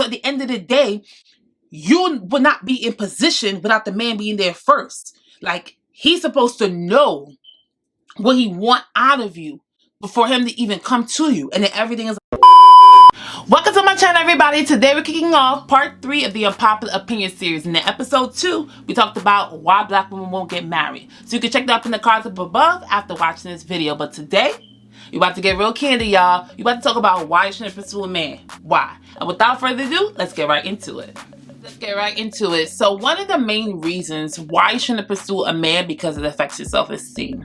So at the end of the day, you will not be in position without the man being there first. Like, he's supposed to know what he want out of you before him to even come to you. And then everything is... Welcome to my channel, everybody. Today we're kicking off part 3 of the Unpopular Opinion series. In the episode 2, we talked about why black women won't get married. So you can check that up in the cards up above after watching this video. But today, you're about to get real candy, y'all. You're about to talk about why you shouldn't pursue a man. Why? And without further ado, let's get right into it. So one of the main reasons why you shouldn't pursue a man, because it affects your self-esteem.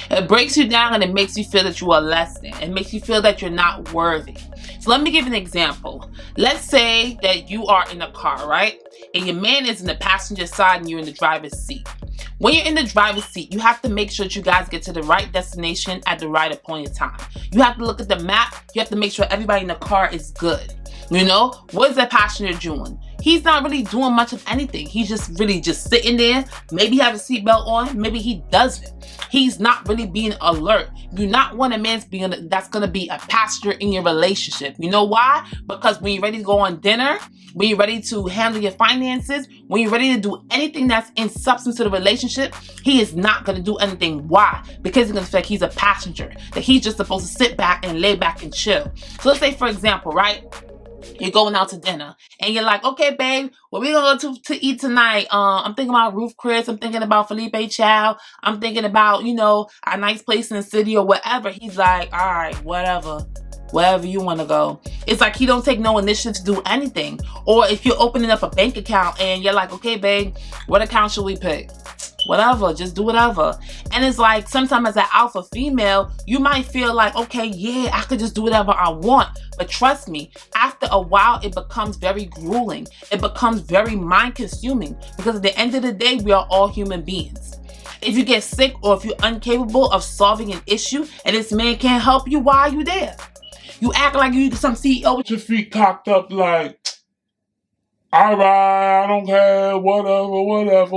It breaks you down and it makes you feel that you are less than. It makes you feel that you're not worthy. So let me give you an example. Let's say that you are in a car, right? And your man is in the passenger side and you're in the driver's seat. When you're in the driver's seat, you have to make sure that you guys get to the right destination at the right appointed time. You have to look at the map. You have to make sure everybody in the car is good. You know, what is that passenger doing? He's not really doing much of anything. He's just really just sitting there. Maybe he has a seatbelt on. Maybe he doesn't. He's not really being alert. You do not want a man that's going to be a passenger in your relationship. You know why? Because when you're ready to go on dinner, when you're ready to handle your finances, when you're ready to do anything that's in substance to the relationship, he is not going to do anything. Why? Because he's going to feel like he's a passenger, that he's just supposed to sit back and lay back and chill. So let's say, for example, right? You're going out to dinner and you're like, okay, babe, what we gonna go to eat tonight? I'm thinking about Ruth Chris. I'm thinking about Felipe Chow. I'm thinking about, you know, a nice place in the city or whatever. He's like, all right, wherever you want to go. It's like he don't take no initiative to do anything. Or if you're opening up a bank account and you're like, okay, babe, what account should we pick? Whatever, just do whatever. And it's like, sometimes as an alpha female, you might feel like, okay, yeah, I could just do whatever I want. But trust me, after a while, it becomes very grueling. It becomes very mind consuming, because at the end of the day, we are all human beings. If you get sick or if you're incapable of solving an issue and this man can't help you, why are you there? You act like you some CEO with your feet cocked up like, all right, I don't care, whatever.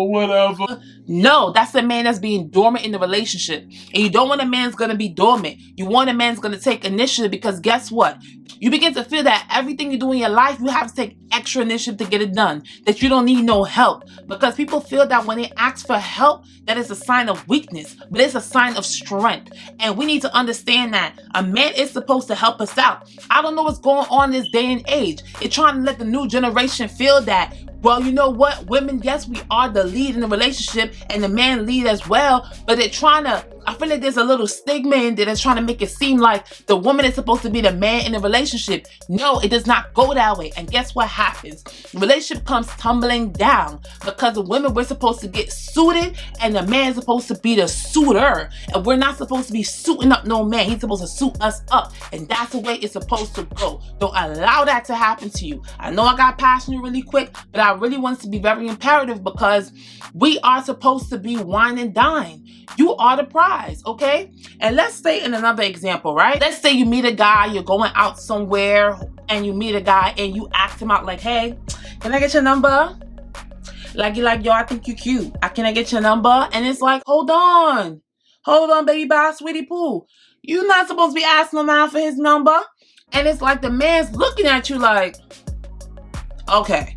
No, that's a man that's being dormant in the relationship. And you don't want a man's going to be dormant. You want a man's going to take initiative, because guess what? You begin to feel that everything you do in your life, you have to take extra initiative to get it done. That you don't need no help. Because people feel that when they ask for help, that is a sign of weakness. But it's a sign of strength. And we need to understand that a man is supposed to help us out. I don't know what's going on in this day and age. It's trying to let the new generation feel that, well, you know what? Women, yes, we are the lead in the relationship and the man lead as well. But they're trying to, I feel like there's a little stigma in there that's trying to make it seem like the woman is supposed to be the man in the relationship. No, it does not go that way. And guess what happens? The relationship comes tumbling down, because the women, we're supposed to get suited and the man is supposed to be the suitor. And we're not supposed to be suiting up no man. He's supposed to suit us up. And that's the way it's supposed to go. Don't allow that to happen to you. I know I got passionate really quick, but I really want to be very imperative, because we are supposed to be wine and dine. You are the prize, okay? And let's say in another example, right? Let's say you meet a guy, you're going out somewhere and you meet a guy and you ask him out like, hey, can I get your number? Like, you're like, yo, I think you're cute. Can I get your number? And it's like, hold on, baby bye, sweetie poo. You're not supposed to be asking him out for his number. And it's like the man's looking at you like, okay.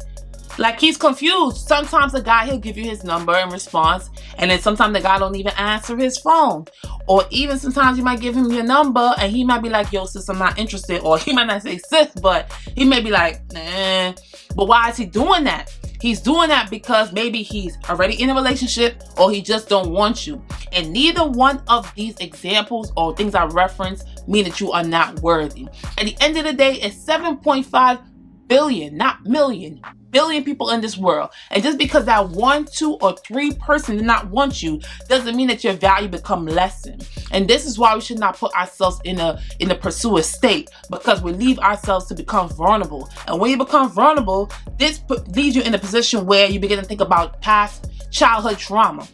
Like, he's confused. Sometimes the guy, he'll give you his number in response, and then sometimes the guy don't even answer his phone. Or even sometimes you might give him your number and he might be like, yo, sis, I'm not interested. Or he might not say sis, but he may be like, nah. But why is he doing that? He's doing that because maybe he's already in a relationship, or he just don't want you. And neither one of these examples or things I reference mean that you are not worthy. At the end of the day, it's 7.5 billion, not million, billion people in this world. And just because that 1, 2, or 3 person did not want you doesn't mean that your value become lessened. And this is why we should not put ourselves in a pursuer state, because we leave ourselves to become vulnerable. And when you become vulnerable, this leaves you in a position where you begin to think about past childhood trauma.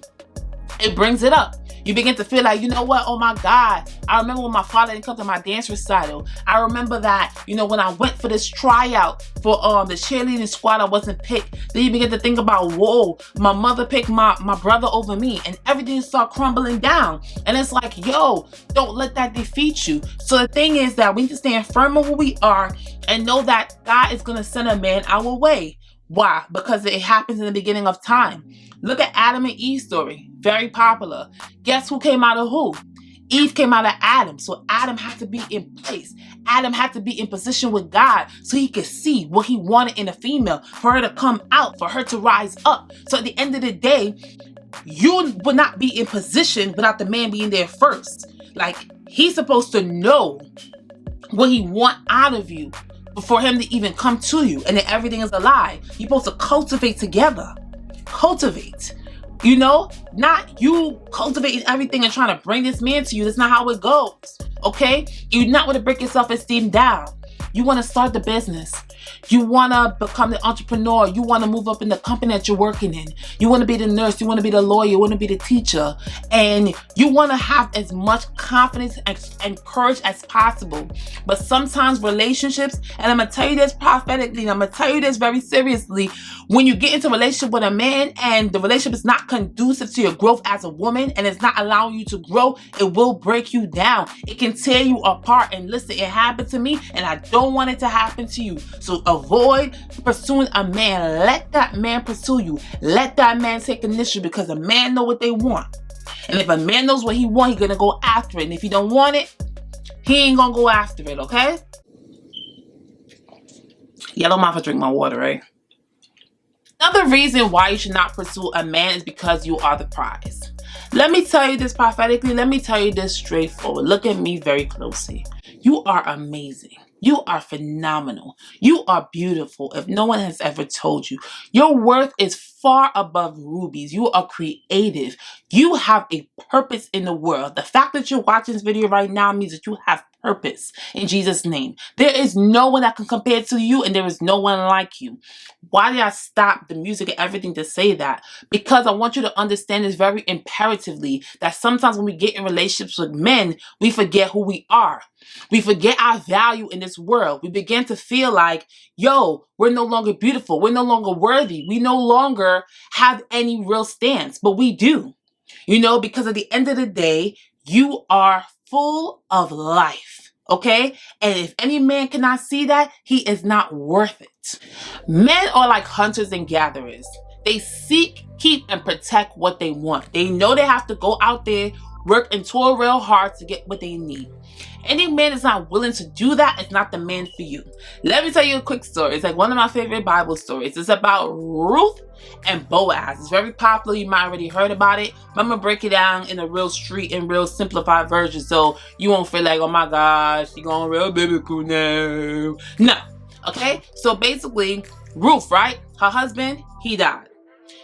It brings it up. You begin to feel like, you know what, oh my God, I remember when my father didn't come to my dance recital. I remember that, you know, when I went for this tryout for the cheerleading squad, I wasn't picked. Then you begin to think about, whoa, my mother picked my brother over me, and everything start crumbling down. And it's like, yo, don't let that defeat you. So the thing is that we need to stand firm on who we are and know that God is going to send a man our way. Why? Because it happens in the beginning of time. Look at Adam and Eve's story. Very popular. Guess who came out of who? Eve came out of Adam. So Adam had to be in place. Adam had to be in position with God so he could see what he wanted in a female, for her to come out, for her to rise up. So at the end of the day, you will not be in position without the man being there first. Like, he's supposed to know what he wants out of you before him to even come to you, and then everything is a lie. You're supposed to cultivate together. Cultivate. You know, not you cultivating everything and trying to bring this man to you. That's not how it goes. Okay? You not want to break your self-esteem down. You want to start the business. You want to become the entrepreneur. You want to move up in the company that you're working in. You want to be the nurse. You want to be the lawyer. You want to be the teacher. And you want to have as much confidence and courage as possible. But sometimes relationships, and I'm going to tell you this prophetically, and I'm going to tell you this very seriously, when you get into a relationship with a man and the relationship is not conducive to your growth as a woman and it's not allowing you to grow, it will break you down. It can tear you apart. And listen, it happened to me, and I don't want it to happen to you. So avoid pursuing a man. Let that man pursue you. Let that man take initiative, because a man know what they want. And if a man knows what he wants, he's gonna go after it. And if he don't want it, he ain't gonna go after it, okay? Yellow mouth, I drink my water, right? Another reason why you should not pursue a man is because you are the prize. Let me tell you this prophetically. Let me tell you this straightforward. Look at me very closely. You are amazing. You are phenomenal. You are beautiful. If no one has ever told you, your worth is far above rubies. You are creative. You have a purpose in the world. The fact that you're watching this video right now means that you have purpose in Jesus' name. There is no one that can compare to you, and there is no one like you. Why did I stop the music and everything to say that? Because I want you to understand this very imperatively, that sometimes when we get in relationships with men, we forget who we are. We forget our value in this world. We begin to feel like, yo, we're no longer beautiful. We're no longer worthy. We no longer have any real stance, but we do. You know, because at the end of the day, you are full of life, okay? And if any man cannot see that, he is not worth it. Men are like hunters and gatherers. They seek, keep, and protect what they want. They know they have to go out there, work and toil real hard to get what they need. Any man that's not willing to do that is not the man for you. Let me tell you a quick story. It's like one of my favorite Bible stories. It's about Ruth and Boaz. It's very popular. You might already heard about it. But I'm going to break it down in a real street and real simplified version, so you won't feel like, oh my gosh, you're going real biblical now. No. Okay? So basically, Ruth, right? Her husband, he died.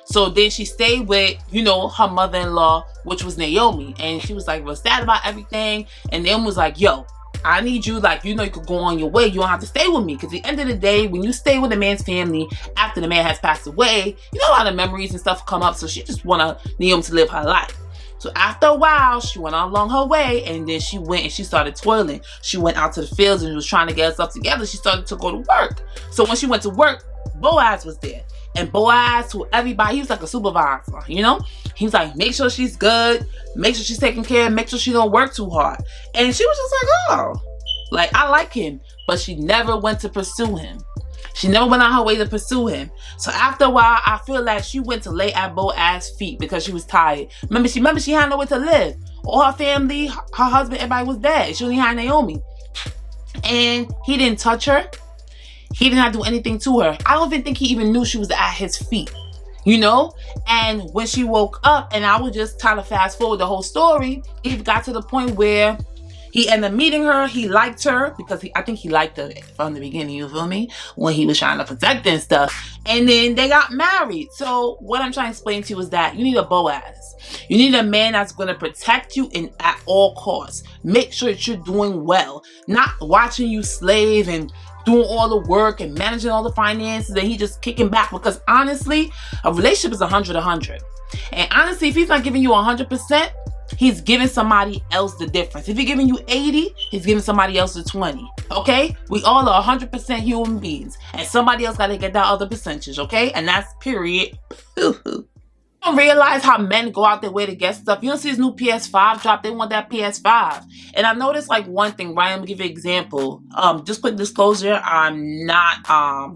So then she stayed with, you know, her mother-in-law, which was Naomi. And she was like real sad about everything. And Naomi was like, yo, I need you, like, you know, you could go on your way. You don't have to stay with me. Because at the end of the day, when you stay with a man's family after the man has passed away, you know, a lot of memories and stuff come up. So she just wanted Naomi to live her life. So after a while, she went on along her way, and then she went and she started toiling. She went out to the fields and was trying to get herself together. She started to go to work. So when she went to work, Boaz was there. And Boaz told everybody, he was like a supervisor, you know? He was like, make sure she's good, make sure she's taken care of, make sure she don't work too hard. And she was just like, oh, like, I like him. But she never went to pursue him. She never went on her way to pursue him. So after a while, I feel like she went to lay at Boaz's feet because she was tired. Remember she had nowhere to live. All her family, her husband, everybody was dead. She only had Naomi. And he didn't touch her. He did not do anything to her. I don't even think he even knew she was at his feet, you know? And when she woke up, and I would just kind of fast forward the whole story, he got to the point where he ended up meeting her. He liked her because I think he liked her from the beginning, you feel me? When he was trying to protect her and stuff. And then they got married. So what I'm trying to explain to you is that you need a Boaz. You need a man that's going to protect you at all costs. Make sure that you're doing well. Not watching you slave and doing all the work and managing all the finances, and he just kicking back. Because honestly, a relationship is 100-100. And honestly, if he's not giving you 100%, he's giving somebody else the difference. If he's giving you 80, he's giving somebody else the 20. Okay? We all are 100% human beings, and somebody else got to get that other percentage. Okay? And that's period. You don't realize how men go out their way to get stuff. You don't see this new PS5 drop, they want that PS5. And I noticed like one thing, right? I'm gonna give you an example. Just quick disclosure, I'm not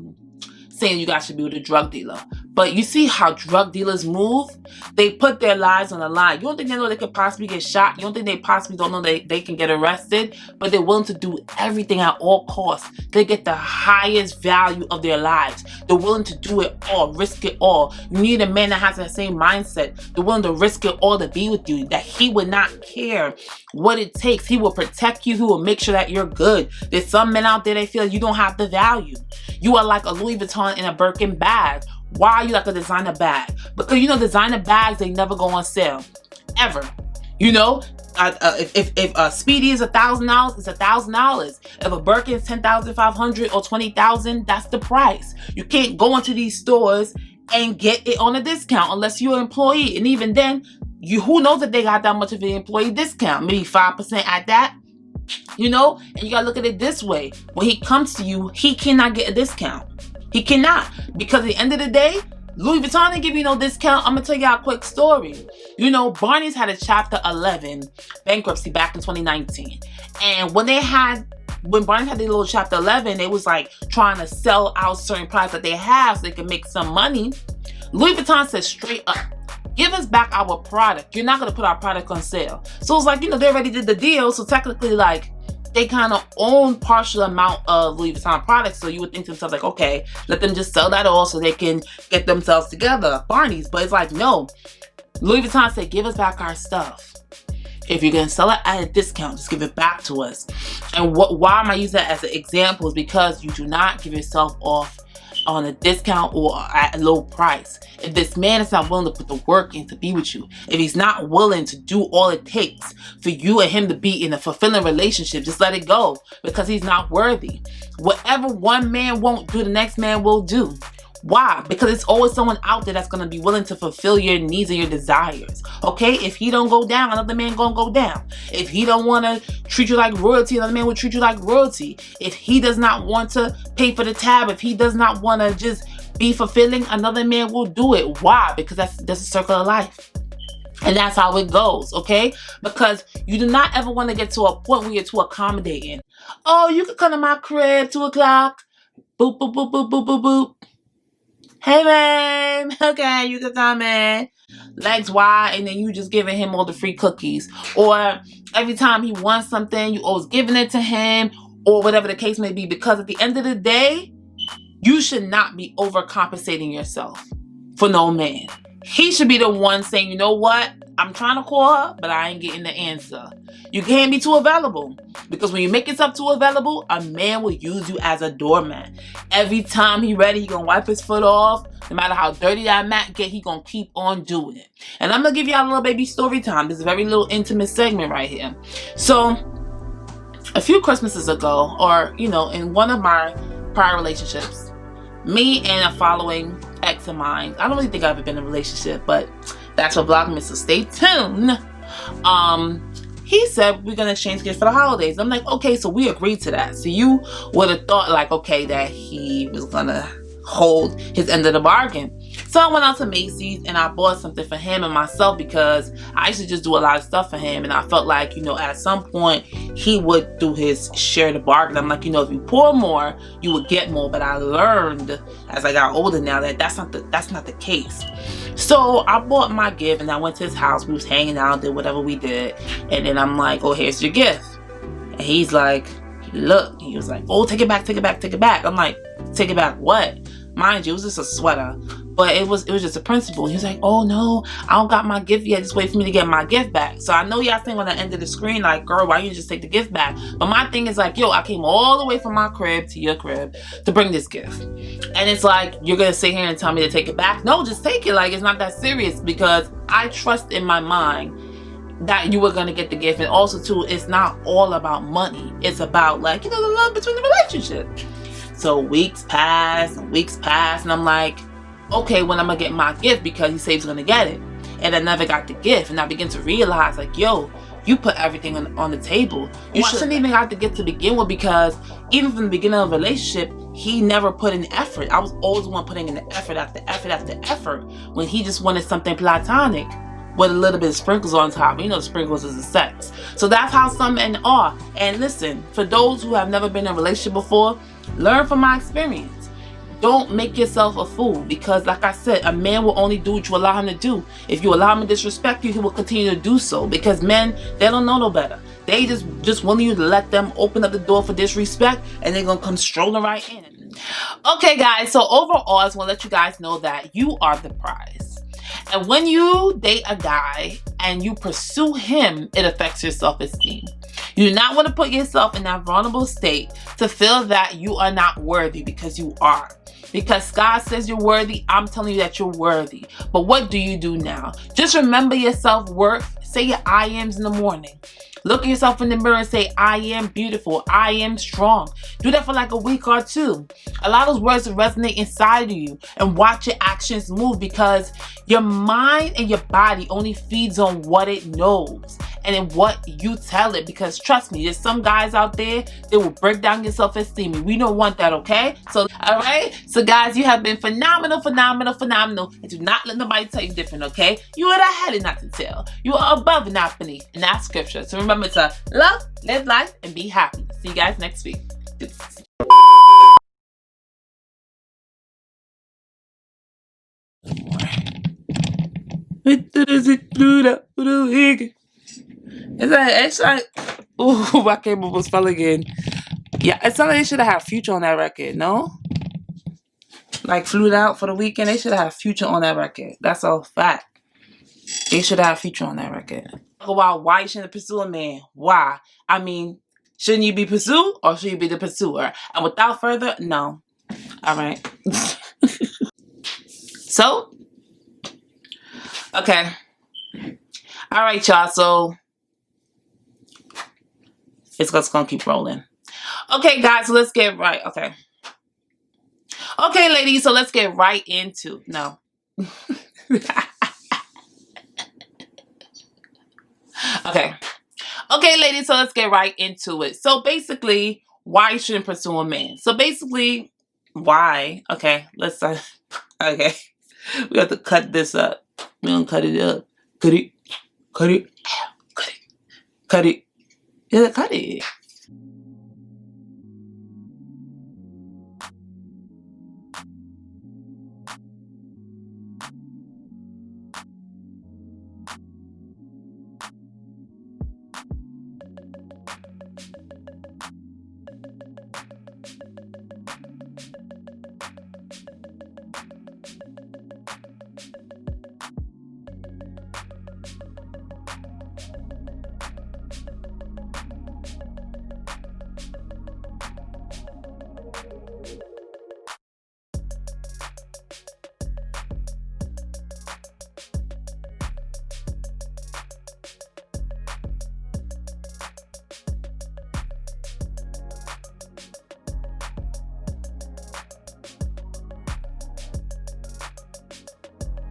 saying you guys should be with a drug dealer. But you see how drug dealers move? They put their lives on the line. You don't think they know they could possibly get shot? You don't think they possibly don't know they can get arrested? But they're willing to do everything at all costs. They get the highest value of their lives. They're willing to do it all, risk it all. You need a man that has that same mindset. They're willing to risk it all to be with you. That he would not care what it takes. He will protect you. He will make sure that you're good. There's some men out there that feel you don't have the value. You are like a Louis Vuitton in a Birkin bag. Why are you like a designer bag? Because you know designer bags, they never go on sale. Ever. You know? If a Speedy is $1,000, it's $1,000. If a Birkin is $10,500 or $20,000, that's the price. You can't go into these stores and get it on a discount unless you're an employee. And even then, who knows if they got that much of an employee discount? Maybe 5% at that. You know? And you gotta look at it this way. When he comes to you, he cannot get a discount. He cannot. Because at the end of the day, Louis Vuitton didn't give you no discount. I'm going to tell y'all a quick story. You know, Barney's had a Chapter 11 bankruptcy back in 2019. And when Barney's had their little Chapter 11, they was like trying to sell out certain products that they have so they can make some money. Louis Vuitton said straight up, give us back our product. You're not going to put our product on sale. So it's like, you know, they already did the deal. So technically, like, they kind of own partial amount of Louis Vuitton products. So you would think to themselves like, okay, let them just sell that all so they can get themselves together, Barney's. But it's like, no. Louis Vuitton said, give us back our stuff. If you're going to sell it at a discount, just give it back to us. And why am I using that as an example is because you do not give yourself off on a discount or at a low price. If this man is not willing to put the work in to be with you, if he's not willing to do all it takes for you and him to be in a fulfilling relationship, just let it go because he's not worthy. Whatever one man won't do, the next man will do. Why? Because it's always someone out there that's going to be willing to fulfill your needs and your desires. Okay? If he don't go down, another man going to go down. If he don't want to treat you like royalty, another man will treat you like royalty. If he does not want to pay for the tab, if he does not want to just be fulfilling, another man will do it. Why? Because that's a circle of life. And that's how it goes, okay? Because you do not ever want to get to a point where you're too accommodating. Oh, you can come to my crib, 2 o'clock. Boop, boop, boop, boop, boop, boop, boop. Hey, babe. Okay, you can come in. Legs wide, and then you just giving him all the free cookies. Or every time he wants something, you always giving it to him, or whatever the case may be. Because at the end of the day, you should not be overcompensating yourself for no man. He should be the one saying, you know what? I'm trying to call her, but I ain't getting the answer. You can't be too available. Because when you make yourself too available, a man will use you as a doormat. Every time he ready, he gonna wipe his foot off. No matter how dirty that mat get, he gonna keep on doing it. And I'm gonna give y'all a little baby story time. This is a very little intimate segment right here. So, a few Christmases ago, or, you know, in one of my prior relationships, me and a following ex of mine, I don't really think I've ever been in a relationship, but that's what Vlogmas, so stay tuned. He said we're gonna exchange gifts for the holidays. I'm like, okay, so we agreed to that. So you would have thought like, okay, that he was gonna hold his end of the bargain. So I went out to Macy's and I bought something for him and myself because I used to just do a lot of stuff for him, and I felt like, you know, at some point he would do his share of the bargain. I'm like, you know, if you pour more, you would get more. But I learned as I got older now that that's not the case. So I bought my gift and I went to his house. We was hanging out, did whatever we did, and then I'm like, oh, here's your gift. And he's like, look, he was like, oh, take it back, take it back, take it back. I'm like, take it back what? Mind you, it was just a sweater, but it was just a principle. He was like, oh no, I don't got my gift yet. Just wait for me to get my gift back. So I know y'all saying on the end of the screen, like, girl, why you just take the gift back? But my thing is like, yo, I came all the way from my crib to your crib to bring this gift. And it's like, you're going to sit here and tell me to take it back? No, just take it. Like, it's not that serious, because I trust in my mind that you were going to get the gift. And also too, it's not all about money. It's about, like, you know, the love between the relationship. So weeks pass and weeks pass, and I'm like, okay, when I'm gonna get my gift, because he said he's gonna get it. and I never got the gift. And I began to realize, like, yo, you put everything on the table. You shouldn't even have to get to begin with, because even from the beginning of the relationship, he never put in effort. I was always the one putting in the effort after effort after effort, when he just wanted something platonic with a little bit of sprinkles on top. You know, the sprinkles is the sex. So that's how some men are. And listen, for those who have never been in a relationship before, learn from my experience. Don't make yourself a fool, because like I said, a man will only do what you allow him to do. If you allow him to disrespect you, he will continue to do so, because men, they don't know no better. They just want you to let them open up the door for disrespect, and they're gonna come strolling right in. Okay guys, so overall, I just want to let you guys know that you are the prize. And when you date a guy and you pursue him, it affects your self-esteem. You do not want to put yourself in that vulnerable state to feel that you are not worthy, because you are. Because God says you're worthy, I'm telling you that you're worthy. But what do you do now? Just remember your self-worth. Say your I ams in the morning. Look at yourself in the mirror and say, I am beautiful. I am strong. Do that for like a week or two. Allow those words to resonate inside of you, and watch your actions move, because your mind and your body only feeds on what it knows and in what you tell it. Because trust me, there's some guys out there that will break down your self-esteem, and we don't want that, okay? So, all right? So guys, you have been phenomenal, phenomenal, phenomenal. And do not let nobody tell you different, okay? You are the head and not the tail. You are above and not beneath. And that's scripture. So remember to love, live life, and be happy. See you guys next week. Deuces. It's like, ooh, I can't remember spell again. Yeah, it's something they should have had Future on that record, no? Like, flew out for the weekend, they should have had Future on that record. That's a fact. They should have Future on that record. Talk about why you shouldn't pursue a man. Why? I mean, shouldn't you be pursued, or should you be the pursuer? And without further, no. All right. So, okay. All right, y'all. So, it's just gonna keep rolling. Okay, guys. So let's get right. Okay. Okay, ladies. So let's get right into no. Okay. Okay, ladies. So let's get right into it. So basically, why you shouldn't pursue a man? So basically, why? Okay. Let's. Okay. We have to cut this up. We're gonna cut it up. Cut it. Cut it. Cut it. Cut it. Yeah, cut it.